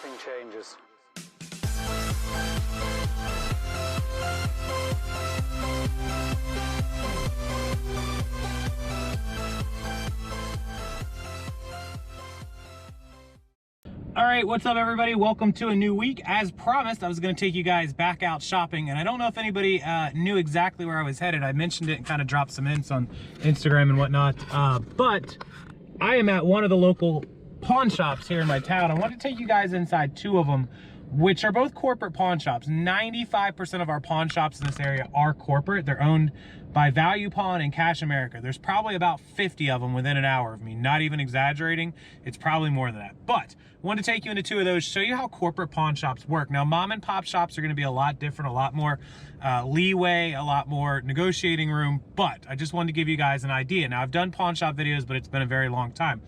shipping changes. All right, what's up everybody? Welcome to a new week. As promised, I was gonna take you guys back out shopping, and I don't know if anybody knew exactly where I was headed. I mentioned it and kind of dropped some hints on Instagram and whatnot, but I am at one of the local pawn shops here in my town. I want to take you guys inside two of them, which are both corporate pawn shops. 95% of our pawn shops in this area are corporate. They're owned by Value Pawn and Cash America. There's probably about 50 of them within an hour of me, not even exaggerating. It's probably more than that. But I wanted to take you into two of those, show you how corporate pawn shops work. Now, mom and pop shops are gonna be a lot different, a lot more leeway, a lot more negotiating room, but I just wanted to give you guys an idea. Now, I've done pawn shop videos, but it's been a very long time.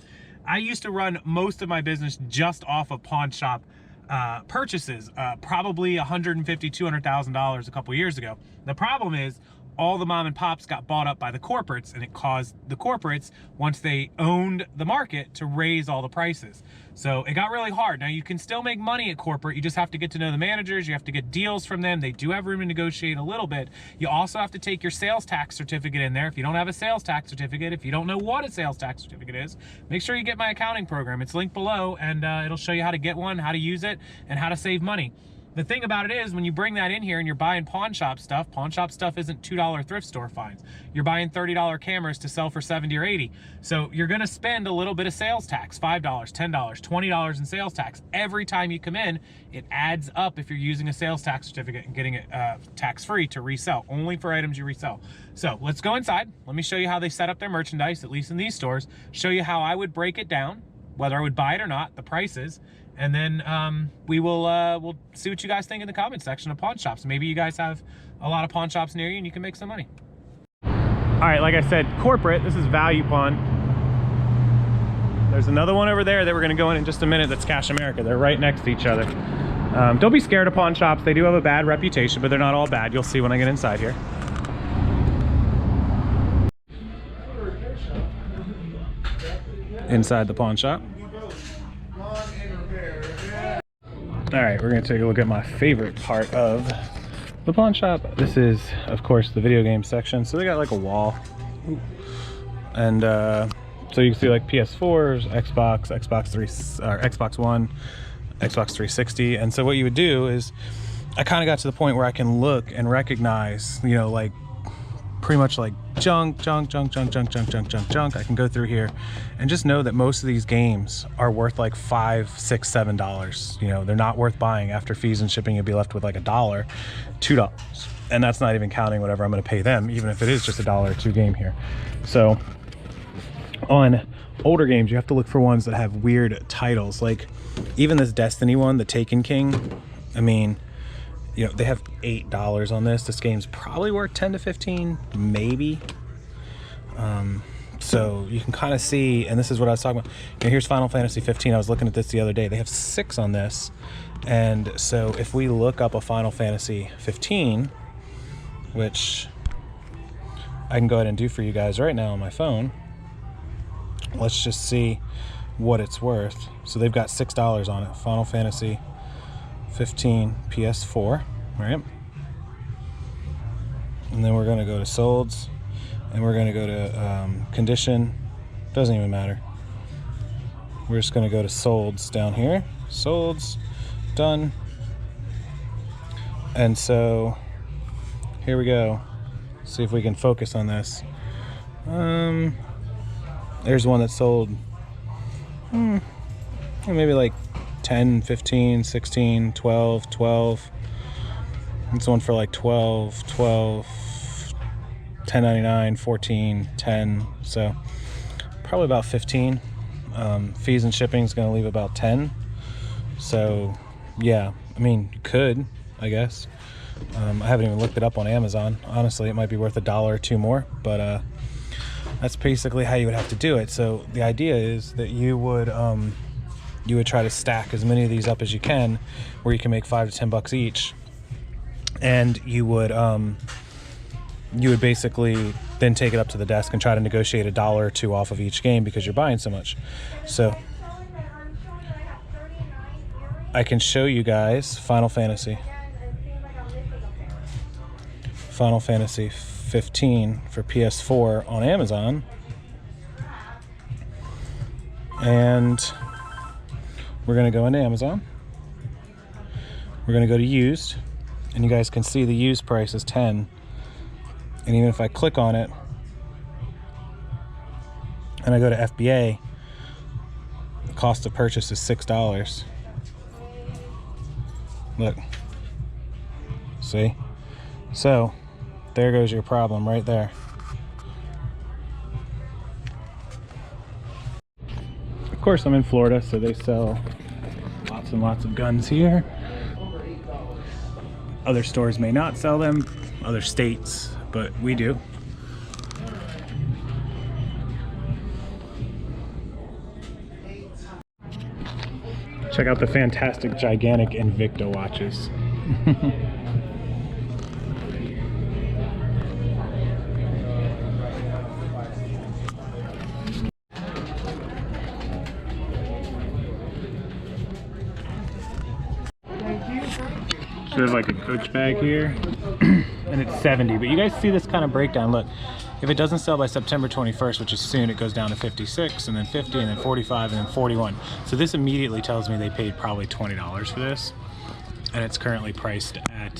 I used to run most of my business just off of pawn shop purchases, probably $150,000, $200,000 a couple years ago. The problem is all the mom and pops got bought up by the corporates, and it caused the corporates, once they owned the market, to raise all the prices. So it got really hard. Now, you can still make money at corporate. You just have to get to know the managers. You have to get deals from them. They do have room to negotiate a little bit. You also have to take your sales tax certificate in there. If you don't have a sales tax certificate, if you don't know what a sales tax certificate is, make sure you get my accounting program. It's linked below, and it'll show you how to get one, how to use it, and how to save money. The thing about it is, when you bring that in here and you're buying pawn shop stuff isn't $2 thrift store finds. You're buying $30 cameras to sell for 70 or 80. So you're gonna spend a little bit of sales tax, $5, $10, $20 in sales tax. Every time you come in, it adds up if you're using a sales tax certificate and getting it tax-free to resell, only for items you resell. So let's go inside. Let me show you how they set up their merchandise, at least in these stores, show you how I would break it down, whether I would buy it or not, the prices, and then we'll see what you guys think in the comment section of pawn shops. Maybe you guys have a lot of pawn shops near you and you can make some money. All right, like I said, corporate, this is Value Pawn. There's another one over there that we're gonna go in just a minute that's Cash America. They're right next to each other. Don't be scared of pawn shops. They do have a bad reputation, but they're not all bad. You'll see when I get inside here. Inside the pawn shop. All right, we're gonna take a look at my favorite part of the pawn shop. This is, of course, the video game section. So they got like a wall. And so you can see like PS4s, Xbox One, Xbox 360. And so what you would do is, I kind of got to the point where I can look and recognize, you know, like pretty much like junk. I can go through here and just know that most of these games are worth like $5, $6, $7. You know, they're not worth buying. After fees and shipping, you'll be left with like $1, $2. And that's not even counting whatever I'm going to pay them, even if it is just $1 or $2 game here. So on older games, you have to look for ones that have weird titles. Like even this Destiny one, the Taken King, I mean, you know, they have $8 on this. This game's probably worth 10 to 15, maybe. So you can kind of see, and this is what I was talking about. You know, here's Final Fantasy 15. I was looking at this the other day. They have 6 on this. And so if we look up a Final Fantasy 15, which I can go ahead and do for you guys right now on my phone, let's just see what it's worth. So they've got $6 on it. Final Fantasy 15 PS4, right? And then we're going to go to solds, and we're going to go to condition. Doesn't even matter. We're just going to go to solds down here. Solds, done. And so here we go. See if we can focus on this. There's one that sold maybe like 10, 15, 16, 12, 12. This one for like 12, 12, 10.99, 14, 10. So probably about 15. Fees and shipping is going to leave about 10. So yeah, I mean, you could, I guess. I haven't even looked it up on Amazon. Honestly, it might be worth $1 or $2 more, but that's basically how you would have to do it. So the idea is that you would try to stack as many of these up as you can, where you can make $5 to $10 each, and you would basically then take it up to the desk and try to negotiate $1 or $2 off of each game because you're buying so much. So I can show you guys Final Fantasy 15 for PS4 on Amazon. And we're gonna go into Amazon. We're gonna go to used, and you guys can see the used price is 10. And even if I click on it and I go to FBA, the cost of purchase is $6. Look, see? So there goes your problem right there. Of course, I'm in Florida, so they sell lots and lots of guns here. Other stores may not sell them, other states, but we do. Check out the fantastic, gigantic Invicta watches. So there's like a Coach bag here, and it's 70, but you guys see this kind of breakdown. Look, if it doesn't sell by September 21st, which is soon, it goes down to 56, and then 50, and then 45, and then 41. So this immediately tells me they paid probably $20 for this, and it's currently priced at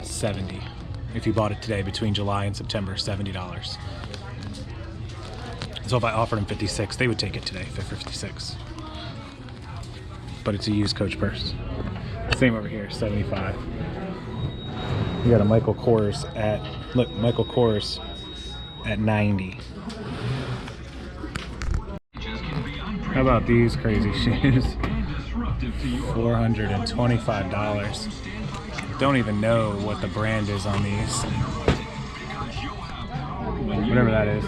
70. If you bought it today between July and September, $70. So if I offered them 56, they would take it today for 56. But it's a used Coach purse. Same over here, 75. You got a Michael Kors at, look, Michael Kors at 90. How about these crazy shoes? $425. Don't even know what the brand is on these. Whatever that is.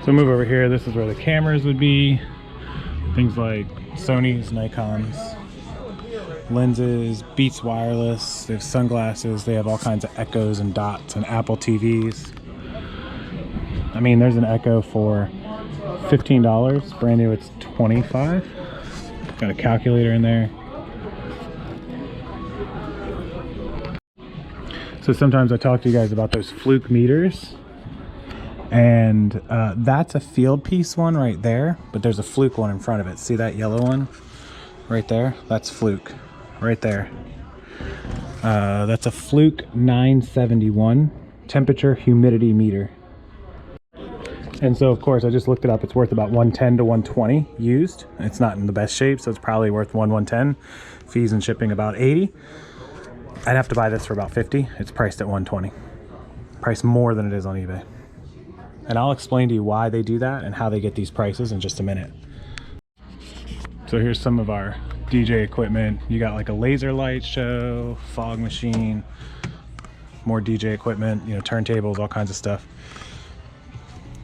So move over here, this is where the cameras would be. Things like Sony's, Nikon's, lenses, Beats wireless, they have sunglasses, they have all kinds of Echoes and Dots and Apple TVs. I mean, there's an Echo for $15, brand new it's $25. Got a calculator in there. So sometimes I talk to you guys about those Fluke meters. And that's a field piece one right there, but there's a Fluke one in front of it. See that yellow one right there? That's Fluke right there. That's a Fluke 971 temperature humidity meter. And so of course I just looked it up. It's worth about 110 to 120 used. It's not in the best shape, so it's probably worth 110. Fees and shipping about 80. I'd have to buy this for about 50. It's priced at 120. Priced more than it is on eBay. And I'll explain to you why they do that and how they get these prices in just a minute. So here's some of our DJ equipment. You got like a laser light show, fog machine, more DJ equipment, you know, turntables, all kinds of stuff.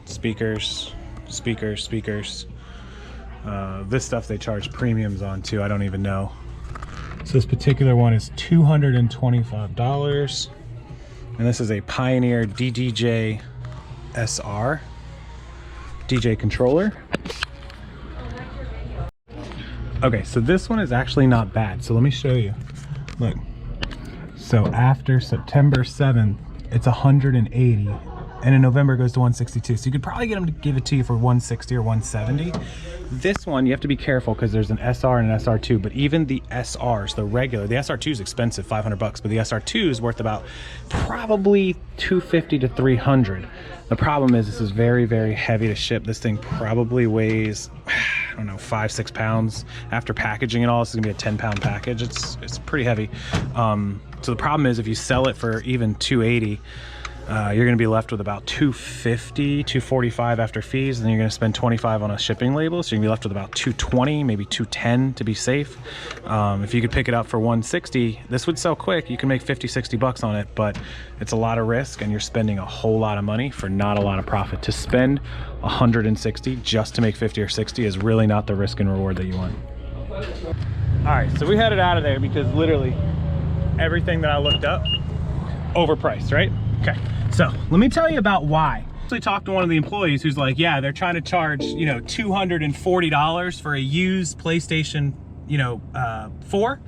Speakers. This stuff they charge premiums on too, I don't even know. So this particular one is $225. And this is a Pioneer DDJ SR DJ controller. Okay, so this one is actually not bad. So let me show you. Look. So after September 7th, it's 180. And in November it goes to 162. So you could probably get them to give it to you for 160 or 170. This one, you have to be careful because there's an SR and an SR2, but even the SRs, the regular, the SR2 is expensive, 500 bucks, but the SR2 is worth about probably 250 to 300. The problem is this is very, very heavy to ship. This thing probably weighs, I don't know, 5-6 pounds. After packaging and all, this is gonna be a 10-pound package. It's pretty heavy. So the problem is if you sell it for even 280, you're going to be left with about 250, 245 after fees, and then you're going to spend 25 on a shipping label, so you're going to be left with about 220, maybe 210 to be safe. If you could pick it up for 160, this would sell quick. You can make 50, 60 bucks on it, but it's a lot of risk and you're spending a whole lot of money for not a lot of profit. To spend 160 just to make 50 or 60 is really not the risk and reward that you want. All right, so we headed out of there because literally everything that I looked up, overpriced, right? Okay. So let me tell you about why. actually talked to one of the employees who's like, yeah, they're trying to charge, you know, $240 for a used PlayStation, you know, 4,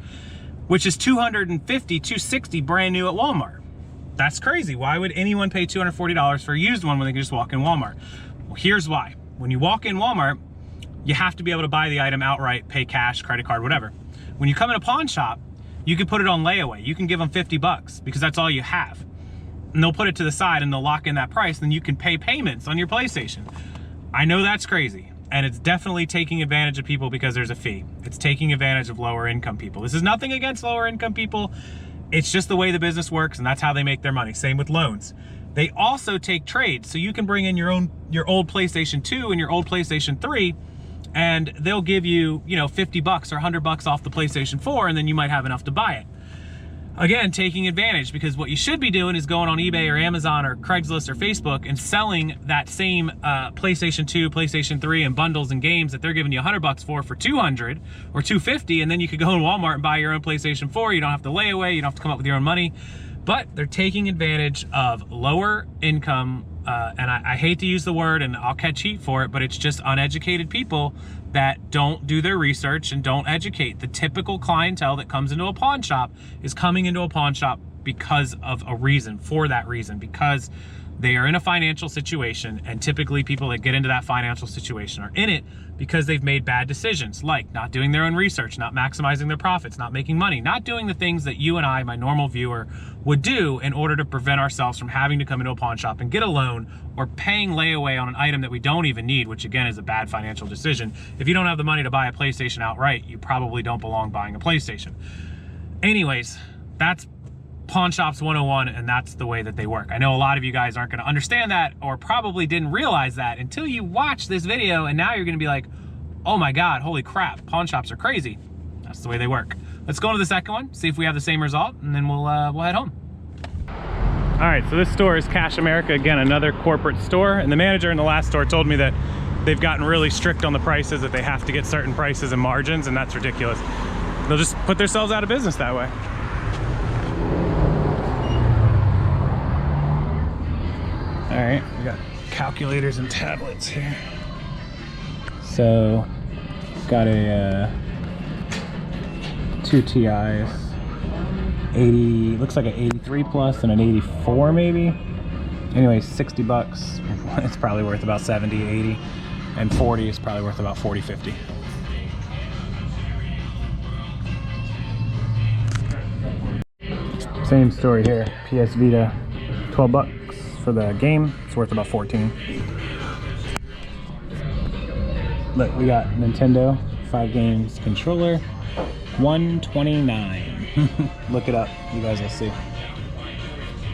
which is $260 brand new at Walmart. That's crazy. Why would anyone pay $240 for a used one when they can just walk in Walmart? Well, here's why. When you walk in Walmart, you have to be able to buy the item outright, pay cash, credit card, whatever. When you come in a pawn shop, you can put it on layaway. You can give them 50 bucks because that's all you have. And they'll put it to the side and they'll lock in that price, then you can pay payments on your PlayStation. I know that's crazy, and it's definitely taking advantage of people because there's a fee. It's taking advantage of lower income people. This is nothing against lower income people. It's just the way the business works, and that's how they make their money. Same with loans. They also take trades, so you can bring in your old PlayStation 2 and your old PlayStation 3, and they'll give you, you know, 50 bucks or 100 bucks off the PlayStation 4, and then you might have enough to buy it. Again, taking advantage, because what you should be doing is going on eBay or Amazon or Craigslist or Facebook and selling that same PlayStation 2, PlayStation 3 and bundles and games that they're giving you 100 bucks for 200 or 250, and then you could go in Walmart and buy your own PlayStation 4. You don't have to lay away, you don't have to come up with your own money. But they're taking advantage of lower income, and I hate to use the word, and I'll catch heat for it, but it's just uneducated people that don't do their research and don't educate. The typical clientele that comes into a pawn shop is coming into a pawn shop because of a reason, for that reason, because they are in a financial situation, and typically people that get into that financial situation are in it because they've made bad decisions, like not doing their own research, not maximizing their profits, not making money, not doing the things that you and I, my normal viewer, would do in order to prevent ourselves from having to come into a pawn shop and get a loan or paying layaway on an item that we don't even need, which again is a bad financial decision. If you don't have the money to buy a PlayStation outright, you probably don't belong buying a PlayStation. Anyways, that's Pawn Shops 101, and that's the way that they work. I know a lot of you guys aren't going to understand that, or probably didn't realize that until you watch this video, and now you're going to be like, oh my god, holy crap, pawn shops are crazy. That's the way they work. Let's go to the second one, see if we have the same result, and then we'll head home. All right, so this store is Cash America, again, another corporate store, and the manager in the last store told me that they've gotten really strict on the prices, that they have to get certain prices and margins, and that's ridiculous. They'll just put themselves out of business that way. All right, we got calculators and tablets here. So, got a 2 TIs, 80, looks like an 83 plus and an 84 maybe. Anyway, 60 bucks. It's probably worth about 70, 80, and 40 is probably worth about 40, 50. Same story here, PS Vita, 12 bucks. For the game, it's worth about 14. Look, we got Nintendo 5 games controller, $129. Look it up, you guys will see.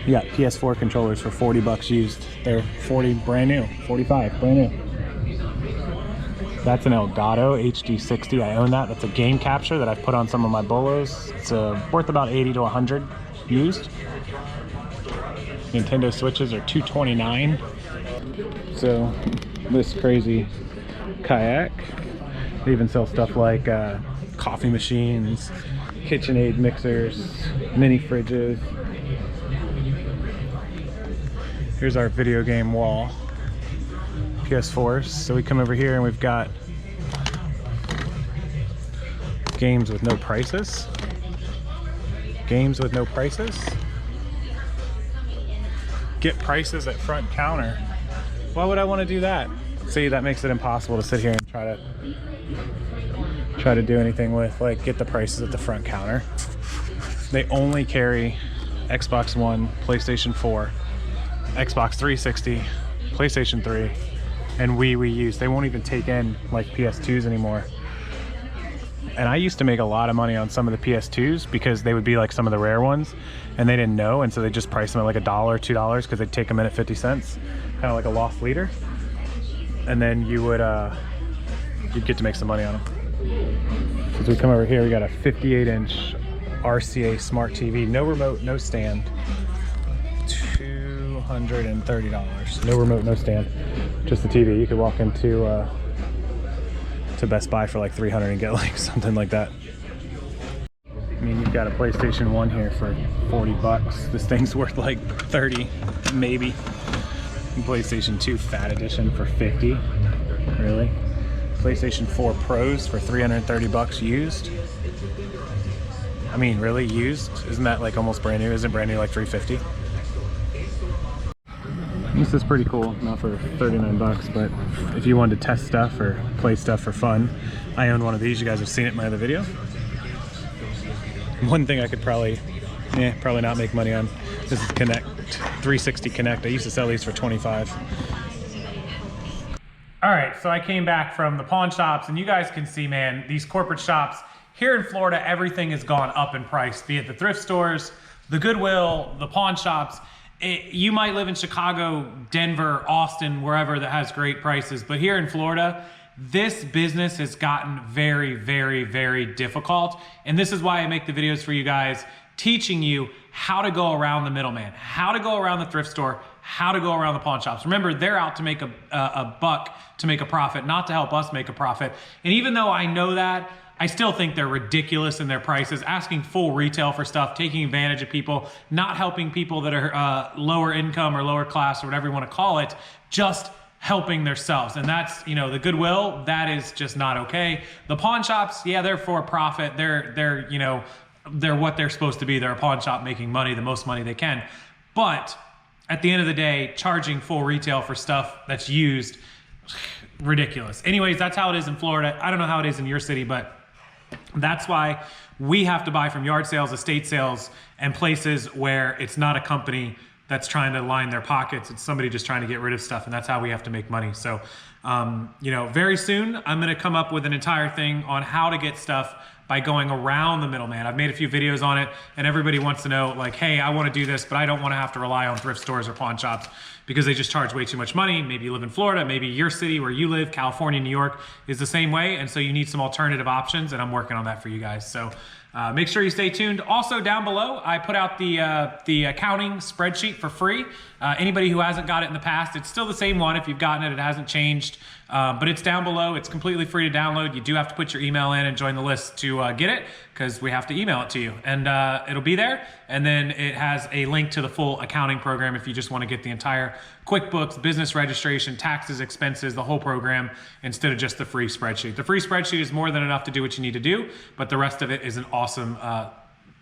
You got PS4 controllers for 40 bucks used. They're 40 brand new, 45 brand new. That's an Elgato HD60. I own that. That's a game capture that I've put on some of my bolos. It's worth about 80 to 100 used. Nintendo Switches are $229. So this crazy kayak. They even sell stuff like coffee machines, KitchenAid mixers, mini fridges. Here's our video game wall, PS4s. So we come over here and we've got games with no prices. Games with no prices. Get prices at front counter. Why would I want to do that? See, that makes it impossible to sit here and try to do anything with, like, get the prices at the front counter. They only carry Xbox One, PlayStation 4, Xbox 360, PlayStation 3, and Wii U's. They won't even take in like PS2s anymore. And I used to make a lot of money on some of the PS2s because they would be like some of the rare ones, and they didn't know, and so they just priced them at like $1, $2 because they'd take them in at 50 cents, kind of like a lost leader. And then you would you'd get to make some money on them. As we come over here, we got a 58-inch RCA smart TV, no remote, no stand, $230. No remote, no stand, just the TV. You could walk into to Best Buy for like $300 and get like something like that. I mean, you've got a PlayStation 1 here for 40 bucks. This thing's worth like 30, maybe. PlayStation 2 Fat Edition for 50. Really? PlayStation 4 Pros for 330 bucks used. I mean, really used? Isn't that like almost brand new? Isn't brand new like 350? This is pretty cool, not for 39 bucks, but if you wanted to test stuff or play stuff for fun, I own one of these. You guys have seen it in my other video. One thing I could probably not make money on. This is Connect, 360 Connect. I used to sell these for 25. All right, so I came back from the pawn shops, and you guys can see, man, these corporate shops here in Florida, everything has gone up in price, be it the thrift stores, the Goodwill, the pawn shops. You might live in Chicago, Denver, Austin, wherever that has great prices, but here in Florida, this business has gotten very, very, very difficult. And this is why I make the videos for you guys, teaching you how to go around the middleman, how to go around the thrift store, how to go around the pawn shops. Remember, they're out to make a buck, to make a profit, not to help us make a profit. And even though I know that, I still think they're ridiculous in their prices, asking full retail for stuff, taking advantage of people, not helping people that are lower income or lower class or whatever you want to call it, just helping themselves. And that's, you know, the Goodwill, that is just not okay. The pawn shops, yeah, they're for profit. They're you know, they're what they're supposed to be. They're a pawn shop making money, the most money they can. But at the end of the day, charging full retail for stuff that's used, ridiculous. Anyways, that's how it is in Florida. I don't know how it is in your city, but that's why we have to buy from yard sales, estate sales, and places where it's not a company that's trying to line their pockets. It's somebody just trying to get rid of stuff, and that's how we have to make money. So, you know, very soon I'm gonna come up with an entire thing on how to get stuff by going around the middleman. I've made a few videos on it, and everybody wants to know, like, hey, I wanna do this, but I don't wanna have to rely on thrift stores or pawn shops because they just charge way too much money. Maybe you live in Florida, maybe your city where you live, California, New York, is the same way, and so you need some alternative options, and I'm working on that for you guys. So make sure you stay tuned. Also, down below, I put out the accounting spreadsheet for free. Anybody who hasn't got it in the past, it's still the same one. If you've gotten it, it hasn't changed, but it's down below. It's completely free to download. You do have to put your email in and join the list to get it, because we have to email it to you, and it'll be there. And then it has a link to the full accounting program if you just want to get the entire QuickBooks, business registration, taxes, expenses, the whole program, instead of just the free spreadsheet. The free spreadsheet is more than enough to do what you need to do, but the rest of it is an awesome,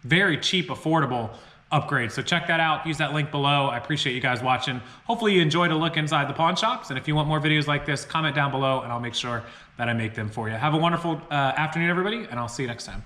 very cheap, affordable upgrade. So check that out. Use that link below. I appreciate you guys watching. Hopefully you enjoyed a look inside the pawn shops. And if you want more videos like this, comment down below and I'll make sure that I make them for you. Have a wonderful afternoon, everybody, and I'll see you next time.